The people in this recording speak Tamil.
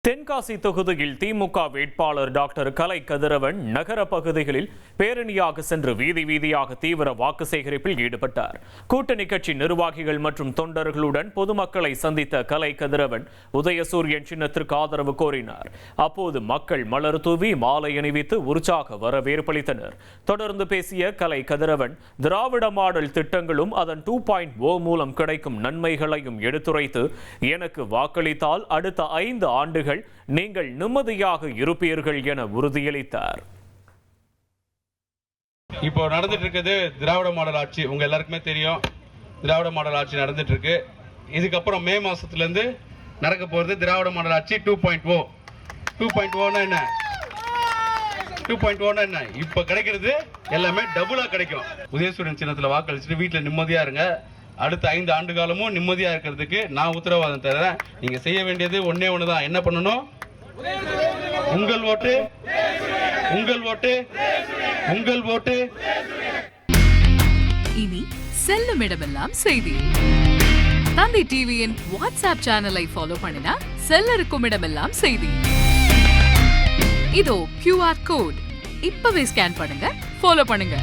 தென்காசி தொகுதியில் திமுக வேட்பாளர் டாக்டர் கலை கதிரவன் நகர பகுதிகளில் பேரணியாக சென்று வீதி வீதியாக தீவிர வாக்கு சேகரிப்பில் ஈடுபட்டார். கூட்டணி கட்சி நிர்வாகிகள் மற்றும் தொண்டர்களுடன் பொதுமக்களை சந்தித்த கலை கதிரவன் உதயசூரியன் சின்னத்திற்கு ஆதரவு கோரினார். அப்போது மக்கள் மலர் தூவி மாலை அணிவித்து உற்சாக வரவேற்பளித்தனர். தொடர்ந்து பேசிய கலை கதிரவன் திராவிட மாடல் திட்டங்களும் அதன் 2.0 மூலம் கிடைக்கும் நன்மைகளையும் எடுத்துரைத்து, எனக்கு வாக்களித்தால் அடுத்த 5 ஆண்டுகள் நீங்கள் நிம்மதியாக இருப்பீர்கள் என உறுதியளித்தார். இப்போ நடந்துட்டு இருக்குது திராவிட மாடல் ஆட்சி. உங்க எல்லாருக்குமே தெரியும், திராவிட மாடல் ஆட்சி நடந்துட்டு இருக்கு. இதுக்கப்புறம் மே மாசத்துல இருந்து நடக்க போறது திராவிட மாடல் ஆட்சி 2.0. 2.0 என்ன? 2.0 என்ன? இப்ப கிடைக்கிறது எல்லாமே டபுளா கிடைக்கும். உதயசூரியன் சின்னத்துல வாக்களிச்சுட்டு வீட்டுல நிம்மதியா இருங்க. அடுத்த 5 ஆண்டு காலமும் நிம்மதியா இருக்கிறதுக்கு நான் உத்தரவாதம் தரேன். நீங்க செய்ய வேண்டியது ஒன்னே ஒண்ணுதான். என்ன பண்ணணும்? உங்கள் ஓட்டு, உங்கள் ஓட்டு, உங்கள் ஓட்டு. இனி செல்லும் இடமெல்லாம் செய்தி. தந்தை டிவியின் வாட்ஸ்அப் சேனலை ஃபாலோ பண்ணினா செல்ல இருக்கும் இடமெல்லாம் செய்தி. இதோ QR கோட் இப்பவே ஸ்கேன் பண்ணுங்க, ஃபாலோ பண்ணுங்க.